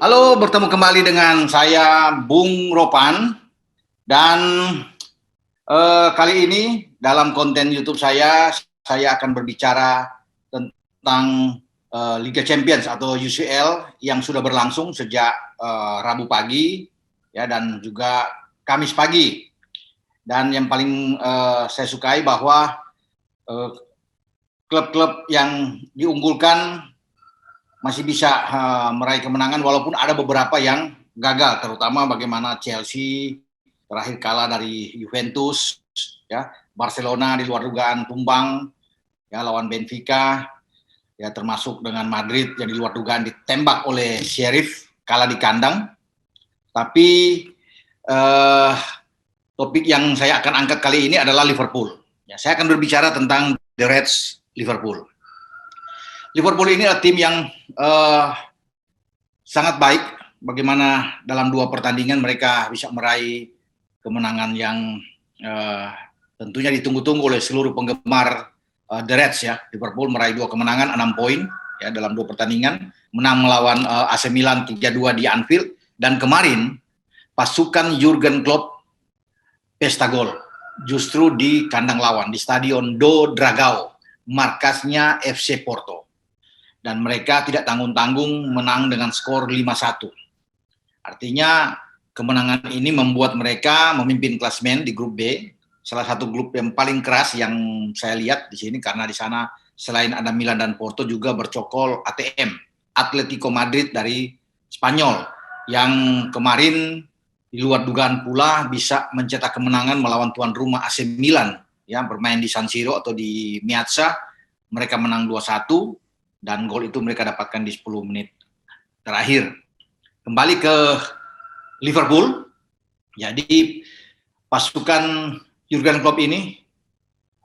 Halo, bertemu kembali dengan saya Bung Ropan dan kali ini dalam konten YouTube saya akan berbicara tentang Liga Champions atau UCL yang sudah berlangsung sejak Rabu pagi ya dan juga Kamis pagi. Dan yang paling saya sukai bahwa klub-klub yang diunggulkan masih bisa meraih kemenangan walaupun ada beberapa yang gagal, terutama bagaimana Chelsea terakhir kalah dari Juventus, ya, Barcelona di luar dugaan tumbang ya lawan Benfica, ya termasuk dengan Madrid yang di luar dugaan ditembak oleh Sheriff kalah di kandang. Tapi topik yang saya akan angkat kali ini adalah Liverpool. Ya, saya akan berbicara tentang The Reds Liverpool. Liverpool ini adalah tim yang sangat baik. Bagaimana dalam 2 pertandingan mereka bisa meraih kemenangan yang tentunya ditunggu-tunggu oleh seluruh penggemar The Reds ya. Liverpool meraih 2 kemenangan, 6 poin ya dalam 2 pertandingan, menang melawan AC Milan 3-2 di Anfield, dan kemarin pasukan Jurgen Klopp pesta gol justru di kandang lawan di Stadion Do Dragao, markasnya FC Porto. Dan mereka tidak tanggung-tanggung menang dengan skor 5-1. Artinya kemenangan ini membuat mereka memimpin klasemen di grup B, salah satu grup yang paling keras yang saya lihat di sini, karena di sana selain ada Milan dan Porto juga bercokol ATM, Atletico Madrid dari Spanyol, yang kemarin di luar dugaan pula bisa mencetak kemenangan melawan tuan rumah AC Milan, ya, bermain di San Siro atau di Meazza. Mereka menang 2-1. Dan gol itu mereka dapatkan di 10 menit terakhir. Kembali ke Liverpool, jadi pasukan Jurgen Klopp ini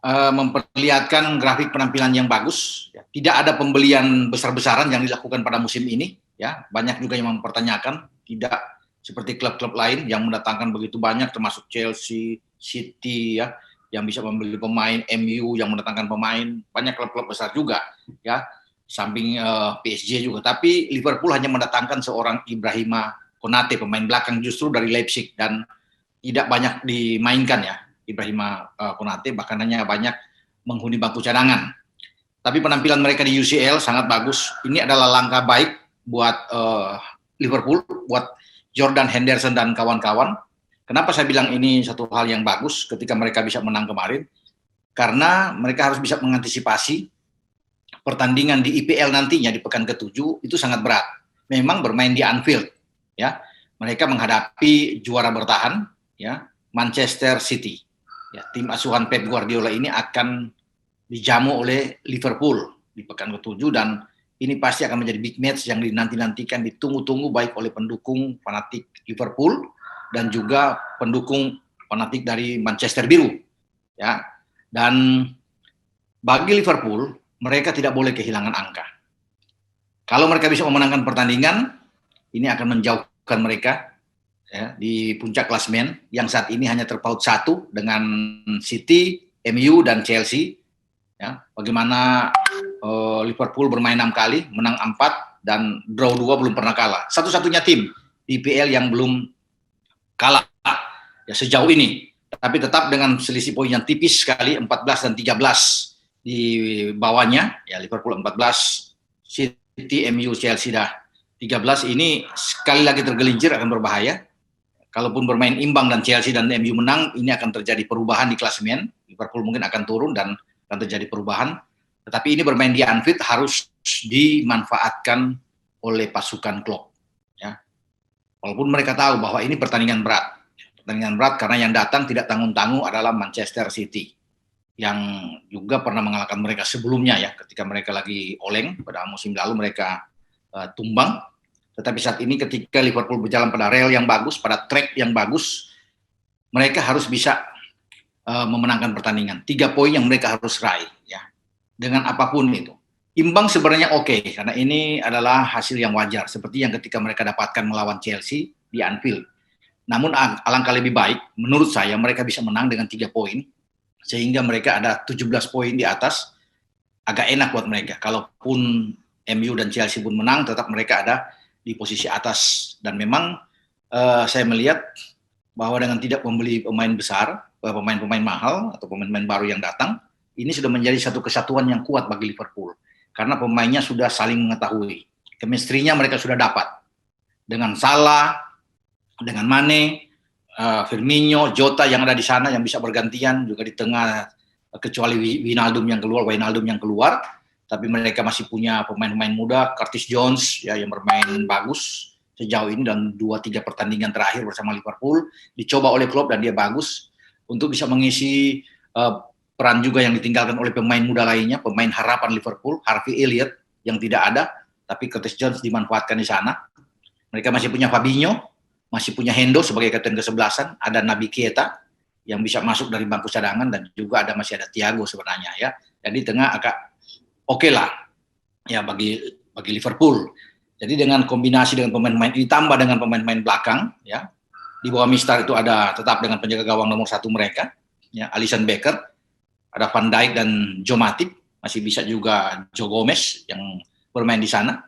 memperlihatkan grafik penampilan yang bagus. Tidak ada pembelian besar-besaran yang dilakukan pada musim ini. Ya, banyak juga yang mempertanyakan, tidak seperti klub-klub lain yang mendatangkan begitu banyak, termasuk Chelsea, City, ya, yang bisa membeli pemain, MU yang mendatangkan pemain, banyak klub-klub besar juga, ya. Samping PSG juga, tapi Liverpool hanya mendatangkan seorang Ibrahima Konate, pemain belakang justru dari Leipzig, dan tidak banyak dimainkan ya Ibrahima Konate, bahkan hanya banyak menghuni bangku cadangan. Tapi penampilan mereka di UCL sangat bagus. Ini adalah langkah baik buat Liverpool, buat Jordan Henderson dan kawan-kawan. Kenapa saya bilang ini satu hal yang bagus ketika mereka bisa menang kemarin? Karena mereka harus bisa mengantisipasi pertandingan di IPL nantinya di pekan ke-7 itu sangat berat. Memang bermain di Anfield, ya. Mereka menghadapi juara bertahan, ya, Manchester City. Ya, tim asuhan Pep Guardiola ini akan dijamu oleh Liverpool di pekan ke-7, dan ini pasti akan menjadi big match yang dinanti-nantikan, ditunggu-tunggu baik oleh pendukung fanatik Liverpool dan juga pendukung fanatik dari Manchester Biru, ya. Dan bagi Liverpool, mereka tidak boleh kehilangan angka. Kalau mereka bisa memenangkan pertandingan, ini akan menjauhkan mereka ya, di puncak klasemen yang saat ini hanya terpaut 1 dengan City, MU, dan Chelsea. Ya, bagaimana Liverpool bermain 6 kali, menang 4, dan draw 2, belum pernah kalah. Satu-satunya tim di IPL yang belum kalah ya sejauh ini. Tapi tetap dengan selisih poin yang tipis sekali, 14 dan 13 di bawahnya, ya Liverpool 14, City, MU, Chelsea dah 13. Ini sekali lagi tergelincir akan berbahaya. Kalaupun bermain imbang dan Chelsea dan MU menang, ini akan terjadi perubahan di klasemen. Liverpool mungkin akan turun dan akan terjadi perubahan. Tetapi ini bermain di Anfield harus dimanfaatkan oleh pasukan Klopp. Ya. Walaupun mereka tahu bahwa ini pertandingan berat. Pertandingan berat karena yang datang tidak tanggung-tanggung adalah Manchester City, yang juga pernah mengalahkan mereka sebelumnya ya, ketika mereka lagi oleng pada musim lalu mereka tumbang. Tetapi saat ini ketika Liverpool berjalan pada rel yang bagus, pada track yang bagus, mereka harus bisa memenangkan pertandingan. 3 poin yang mereka harus raih ya, dengan apapun itu. Imbang sebenarnya oke, karena ini adalah hasil yang wajar, seperti yang ketika mereka dapatkan melawan Chelsea di Anfield. Namun alangkah lebih baik menurut saya mereka bisa menang dengan 3 poin, sehingga mereka ada 17 poin di atas. Agak enak buat mereka. Kalaupun MU dan Chelsea pun menang, tetap mereka ada di posisi atas. Dan memang saya melihat bahwa dengan tidak membeli pemain besar, pemain-pemain mahal atau pemain-pemain baru yang datang, ini sudah menjadi satu kesatuan yang kuat bagi Liverpool. Karena pemainnya sudah saling mengetahui. Chemistry-nya mereka sudah dapat. Dengan Salah, dengan Mane, Firmino, Jota yang ada di sana yang bisa bergantian juga di tengah, kecuali Wijnaldum yang keluar, tapi mereka masih punya pemain-pemain muda, Curtis Jones ya yang bermain bagus sejauh ini dan 2-3 pertandingan terakhir bersama Liverpool dicoba oleh Klopp dan dia bagus untuk bisa mengisi peran juga yang ditinggalkan oleh pemain muda lainnya, pemain harapan Liverpool, Harvey Elliott yang tidak ada, tapi Curtis Jones dimanfaatkan di sana. Mereka masih punya Fabinho, masih punya Hendo sebagai kapten ke-11, ada Naby Keita yang bisa masuk dari bangku cadangan dan juga masih ada Thiago sebenarnya ya. Jadi tengah agak oke lah ya bagi Liverpool. Jadi dengan kombinasi dengan pemain-pemain ditambah dengan pemain-pemain belakang ya. Di bawah Mister itu ada tetap dengan penjaga gawang nomor 1 mereka ya, Alisson Becker, ada Van Dijk dan Joe Matip, masih bisa juga Joe Gomez yang bermain di sana.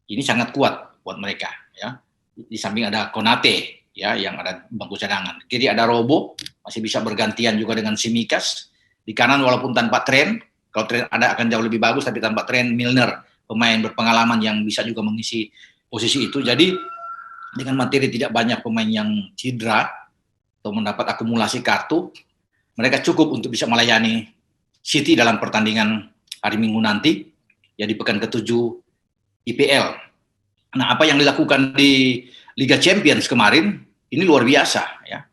Ini sangat kuat buat mereka ya. Di samping ada Konate ya yang ada bangku cadangan. Kiri ada Robo, masih bisa bergantian juga dengan Tsimikas. Di kanan walaupun tanpa Trent, kalau Trent ada akan jauh lebih bagus, tapi tanpa Trent, Milner pemain berpengalaman yang bisa juga mengisi posisi itu. Jadi dengan materi tidak banyak pemain yang cedera atau mendapat akumulasi kartu, mereka cukup untuk bisa melayani City dalam pertandingan hari Minggu nanti ya di pekan ke-7 IPL. Nah, apa yang dilakukan di Liga Champions kemarin ini luar biasa ya.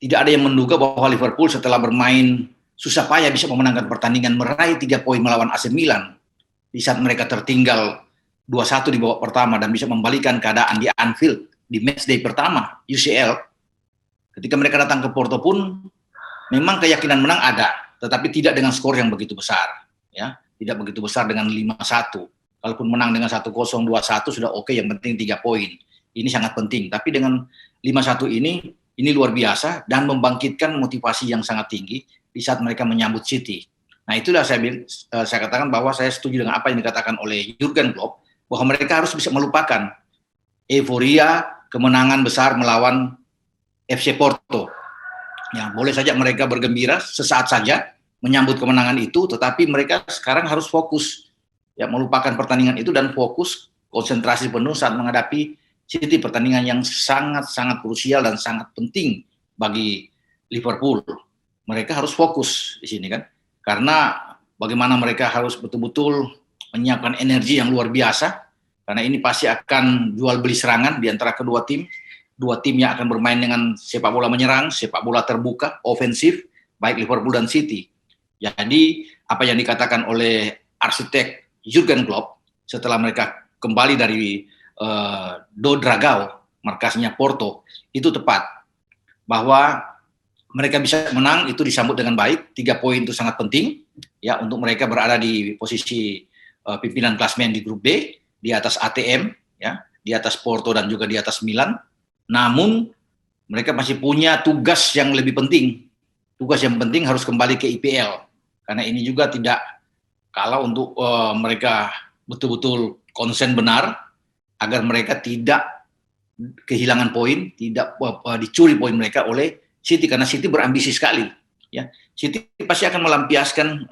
Tidak ada yang menduga bahwa Liverpool setelah bermain susah payah bisa memenangkan pertandingan, meraih 3 poin melawan AC Milan di saat mereka tertinggal 2-1 di babak pertama dan bisa membalikan keadaan di Anfield di matchday pertama UCL. Ketika mereka datang ke Porto pun memang keyakinan menang ada, tetapi tidak dengan skor yang begitu besar ya, tidak begitu besar dengan 5-1. Kalaupun menang dengan 1-0, 2-1 sudah oke, yang penting 3 poin. Ini sangat penting, tapi dengan 5-1 ini luar biasa dan membangkitkan motivasi yang sangat tinggi di saat mereka menyambut City. Nah, itulah saya katakan bahwa saya setuju dengan apa yang dikatakan oleh Jurgen Klopp, bahwa mereka harus bisa melupakan euforia kemenangan besar melawan FC Porto. Ya, boleh saja mereka bergembira sesaat saja menyambut kemenangan itu, tetapi mereka sekarang harus fokus ya, melupakan pertandingan itu dan fokus konsentrasi penuh saat menghadapi City, pertandingan yang sangat-sangat krusial dan sangat penting bagi Liverpool. Mereka harus fokus di sini kan, karena bagaimana mereka harus betul-betul menyiapkan energi yang luar biasa, karena ini pasti akan jual beli serangan di antara kedua tim. Dua tim yang akan bermain dengan sepak bola menyerang, sepak bola terbuka, ofensif, baik Liverpool dan City. Jadi apa yang dikatakan oleh arsitek Jurgen Klopp setelah mereka kembali dari Do Dragao, markasnya Porto, itu tepat. Bahwa mereka bisa menang itu disambut dengan baik, 3 poin itu sangat penting ya untuk mereka berada di posisi pimpinan klasemen di grup B, di atas ATM ya, di atas Porto dan juga di atas Milan. Namun mereka masih punya tugas yang lebih penting. Tugas yang penting harus kembali ke IPL. Karena ini juga tidak kalah untuk mereka betul-betul konsen benar agar mereka tidak kehilangan poin, tidak dicuri poin mereka oleh City, karena City berambisi sekali. Ya, City pasti akan melampiaskan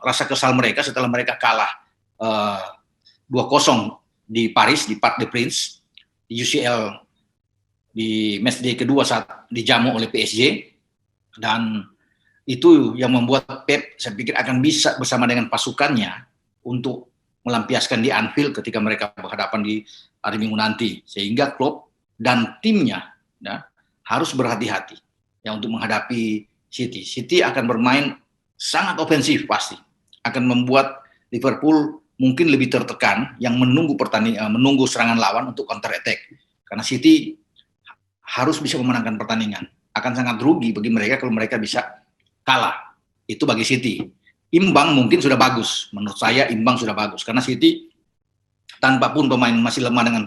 rasa kesal mereka setelah mereka kalah 2-0 di Paris, di Parc des Princes, di UCL di matchday kedua saat dijamu oleh PSG, dan itu yang membuat Pep saya pikir akan bisa bersama dengan pasukannya untuk melampiaskan di Anfield ketika mereka berhadapan di hari Minggu nanti, sehingga Klopp dan timnya ya, harus berhati-hati ya untuk menghadapi City. City akan bermain sangat ofensif pasti, akan membuat Liverpool mungkin lebih tertekan yang menunggu menunggu serangan lawan untuk counter attack, karena City harus bisa memenangkan pertandingan. Akan sangat rugi bagi mereka kalau mereka bisa kalah. Itu bagi City. Imbang mungkin sudah bagus. Menurut saya imbang sudah bagus. Karena City tanpa pun pemain masih lemah dengan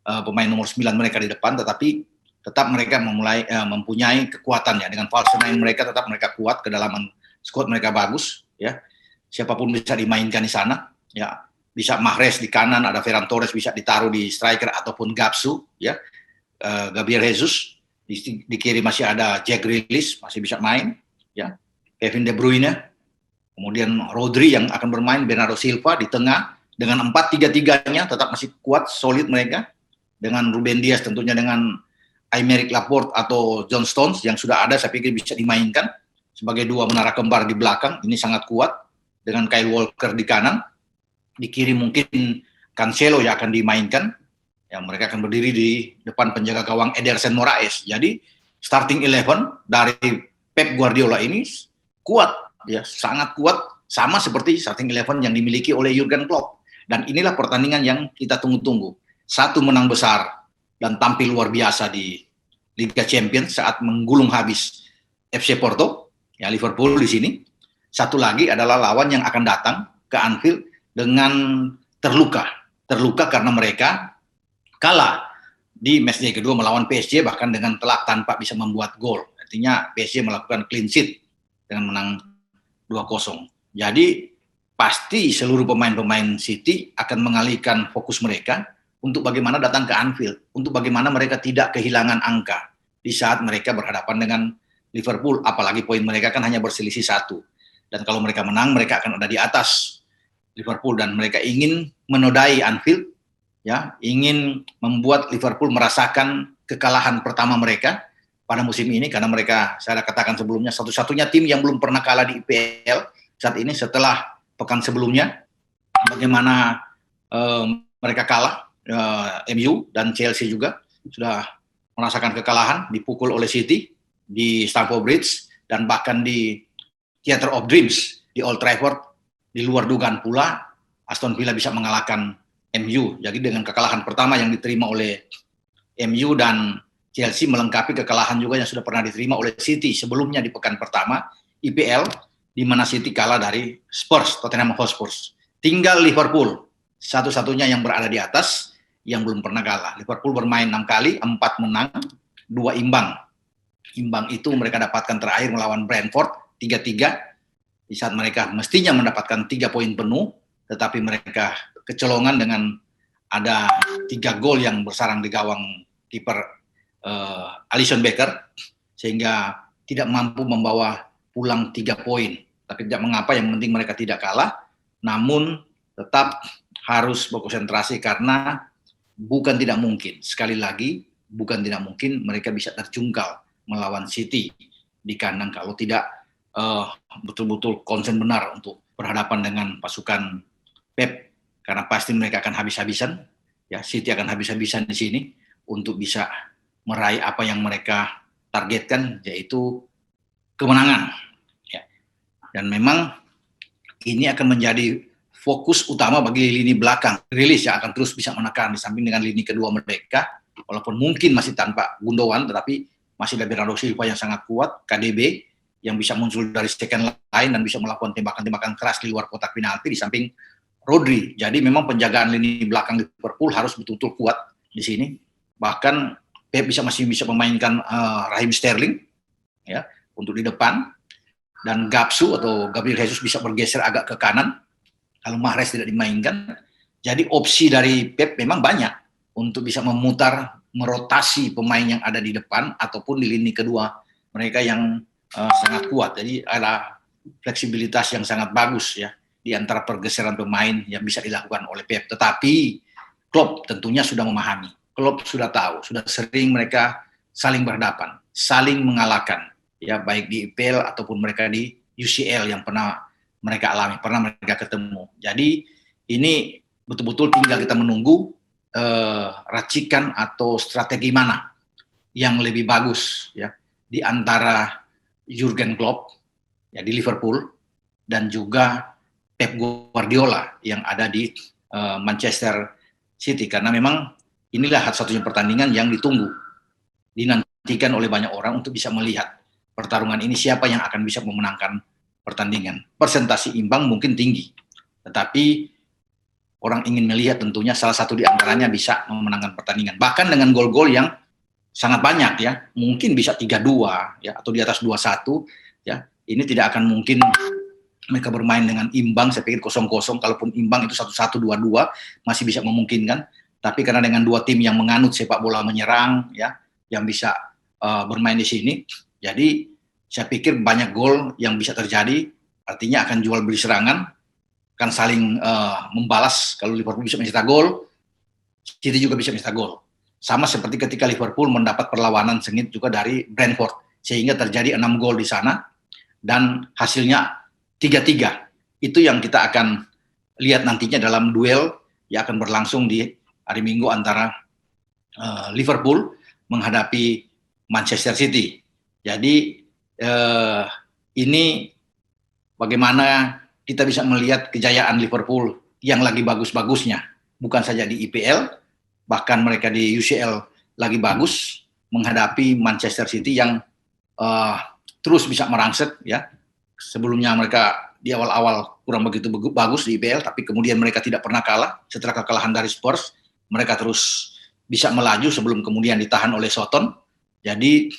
pemain nomor 9 mereka di depan, tetapi tetap mereka mempunyai kekuatan ya. Dengan false nine mereka tetap mereka kuat, kedalaman squad mereka bagus ya. Siapapun bisa dimainkan di sana ya. bisa Mahrez di kanan, ada Ferran Torres bisa ditaruh di striker ataupun Gapsu, ya, Gabriel Jesus di kiri masih ada Jack Grealish masih bisa main, ya, Kevin De Bruyne, kemudian Rodri yang akan bermain, Bernardo Silva di tengah dengan 4-3-3-nya tetap masih kuat, solid mereka, dengan Ruben Dias tentunya dengan Aymeric Laporte atau John Stones yang sudah ada, saya pikir bisa dimainkan sebagai dua menara kembar di belakang, ini sangat kuat, dengan Kyle Walker di kanan, di kiri mungkin Cancelo yang akan dimainkan, ya, mereka akan berdiri di depan penjaga gawang Ederson Moraes. Jadi starting 11 dari Pep Guardiola ini kuat, ya, sangat kuat, sama seperti starting 11 yang dimiliki oleh Jurgen Klopp. Dan inilah pertandingan yang kita tunggu-tunggu. Satu, menang besar dan tampil luar biasa di Liga Champions saat menggulung habis FC Porto, ya, Liverpool di sini. Satu lagi adalah lawan yang akan datang ke Anfield dengan terluka karena mereka kalah di matchday kedua melawan PSG, bahkan dengan telak tanpa bisa membuat gol. Artinya PSG melakukan clean sheet dengan menang 2-0. Jadi pasti seluruh pemain-pemain City akan mengalihkan fokus mereka untuk bagaimana datang ke Anfield, untuk bagaimana mereka tidak kehilangan angka di saat mereka berhadapan dengan Liverpool, apalagi poin mereka kan hanya berselisih 1. Dan kalau mereka menang, mereka akan ada di atas Liverpool, dan mereka ingin menodai Anfield, ya, ingin membuat Liverpool merasakan kekalahan pertama mereka pada musim ini, karena mereka, saya katakan sebelumnya, satu-satunya tim yang belum pernah kalah di IPL saat ini setelah pekan sebelumnya, bagaimana mereka kalah, MU dan Chelsea juga sudah merasakan kekalahan, dipukul oleh City di Stamford Bridge, dan bahkan di Theatre of Dreams di Old Trafford, di luar dugaan pula Aston Villa bisa mengalahkan MU. Jadi dengan kekalahan pertama yang diterima oleh MU dan Chelsea melengkapi kekalahan juga yang sudah pernah diterima oleh City sebelumnya di pekan pertama IPL, di mana City kalah dari Spurs, Tottenham Hotspur. Tinggal Liverpool satu-satunya yang berada di atas yang belum pernah kalah. Liverpool bermain 6 kali, 4 menang, 2 imbang. Imbang itu mereka dapatkan terakhir melawan Brentford 3-3, di saat mereka mestinya mendapatkan 3 poin penuh, tetapi mereka kecolongan dengan ada 3 gol yang bersarang di gawang kiper Alisson Becker, sehingga tidak mampu membawa pulang 3 poin. Tapi tidak mengapa, yang penting mereka tidak kalah, namun tetap harus berkonsentrasi karena bukan tidak mungkin, sekali lagi, bukan tidak mungkin mereka bisa terjungkal melawan City di kandang kalau tidak betul-betul konsen benar untuk berhadapan dengan pasukan Pep, karena pasti mereka akan habis-habisan, ya, City akan habis-habisan di sini untuk bisa meraih apa yang mereka targetkan, yaitu kemenangan, ya. Dan memang ini akan menjadi fokus utama bagi lini belakang Grealish yang akan terus bisa menekan di samping dengan lini kedua mereka, walaupun mungkin masih tanpa Gundogan, tetapi masih ada Bernardo Silva yang sangat kuat, KDB yang bisa muncul dari second line dan bisa melakukan tembakan-tembakan keras di luar kotak penalti di samping Rodri. Jadi memang penjagaan lini belakang Liverpool harus betul-betul kuat di sini. Bahkan Pep masih bisa memainkan Raheem Sterling, ya, untuk di depan, dan Gapsu atau Gabriel Jesus bisa bergeser agak ke kanan kalau Mahrez tidak dimainkan. Jadi opsi dari Pep memang banyak untuk bisa memutar, merotasi pemain yang ada di depan ataupun di lini kedua mereka yang sangat kuat. Jadi ada fleksibilitas yang sangat bagus, ya, di antara pergeseran pemain yang bisa dilakukan oleh Pep. Tetapi Klopp tentunya sudah memahami, Klopp sudah tahu, sudah sering mereka saling berhadapan, saling mengalahkan, ya, baik di IPL ataupun mereka di UCL yang pernah mereka alami, pernah mereka ketemu. Jadi ini betul-betul tinggal kita menunggu racikan atau strategi mana yang lebih bagus, ya, di antara Jurgen Klopp, ya, di Liverpool, dan juga Pep Guardiola yang ada di Manchester City, karena memang inilah satu-satunya pertandingan yang ditunggu, dinantikan oleh banyak orang untuk bisa melihat pertarungan ini siapa yang akan bisa memenangkan pertandingan. Persentase imbang mungkin tinggi, tetapi orang ingin melihat tentunya salah satu di antaranya bisa memenangkan pertandingan, bahkan dengan gol-gol yang sangat banyak, ya, mungkin bisa 3-2, ya, atau di atas 2-1, ya. Ini tidak akan mungkin mereka bermain dengan imbang, saya pikir 0-0, kalaupun imbang itu 1-1, 2-2 masih bisa memungkinkan. Tapi karena dengan dua tim yang menganut sepak bola menyerang, ya, yang bisa bermain di sini, jadi saya pikir banyak gol yang bisa terjadi. Artinya akan jual beli serangan, akan saling membalas. Kalau Liverpool bisa mencetak gol, City juga bisa mencetak gol. Sama seperti ketika Liverpool mendapat perlawanan sengit juga dari Brentford, sehingga terjadi 6 gol di sana dan hasilnya 3-3. Itu yang kita akan lihat nantinya dalam duel yang akan berlangsung di hari Minggu antara Liverpool menghadapi Manchester City. Jadi ini bagaimana kita bisa melihat kejayaan Liverpool yang lagi bagus-bagusnya. Bukan saja di IPL, bahkan mereka di UCL lagi bagus menghadapi Manchester City yang terus bisa merangsek, ya. Sebelumnya mereka di awal-awal kurang begitu bagus di IPL, tapi kemudian mereka tidak pernah kalah. Setelah kekalahan dari Spurs, mereka terus bisa melaju sebelum kemudian ditahan oleh Soton. Jadi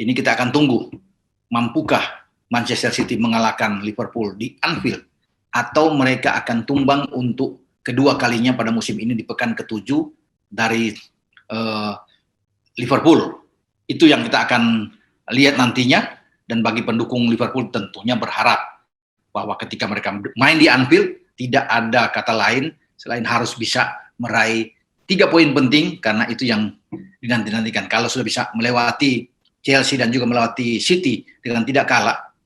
ini kita akan tunggu, mampukah Manchester City mengalahkan Liverpool di Anfield, atau mereka akan tumbang untuk kedua kalinya pada musim ini di pekan ke-7 dari Liverpool. Itu yang kita akan lihat nantinya. Dan bagi pendukung Liverpool tentunya berharap bahwa ketika mereka main di Anfield, tidak ada kata lain selain harus bisa meraih 3 poin penting, karena itu yang dinanti-nantikan. Kalau sudah bisa melewati Chelsea dan juga melewati City dengan tidak kalah,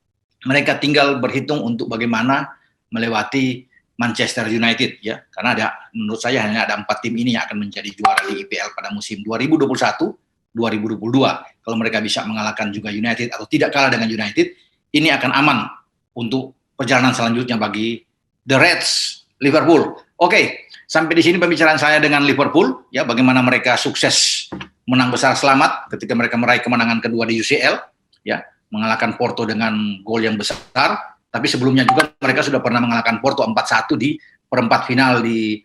mereka tinggal berhitung untuk bagaimana melewati Manchester United, ya. Karena menurut saya hanya ada 4 tim ini yang akan menjadi juara di IPL pada musim 2021-2022. Kalau mereka bisa mengalahkan juga United atau tidak kalah dengan United, ini akan aman untuk perjalanan selanjutnya bagi The Reds Liverpool. Oke, sampai di sini pembicaraan saya dengan Liverpool, ya, bagaimana mereka sukses menang besar selamat ketika mereka meraih kemenangan kedua di UCL, ya, mengalahkan Porto dengan gol yang besar. Tapi sebelumnya juga mereka sudah pernah mengalahkan Porto 4-1 di perempat final di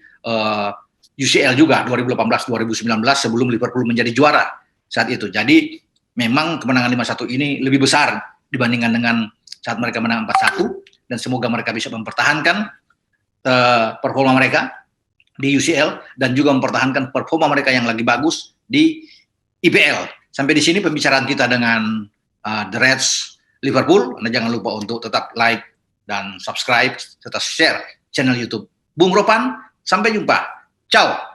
UCL juga 2018-2019 sebelum Liverpool menjadi juara saat itu. Jadi memang kemenangan 5-1 ini lebih besar dibandingkan dengan saat mereka menang 4-1, dan semoga mereka bisa mempertahankan performa mereka di UCL dan juga mempertahankan performa mereka yang lagi bagus di IPL. Sampai di sini pembicaraan kita dengan The Reds Liverpool. Anda jangan lupa untuk tetap like dan subscribe serta share channel YouTube Bung Ropan. Sampai jumpa. Ciao.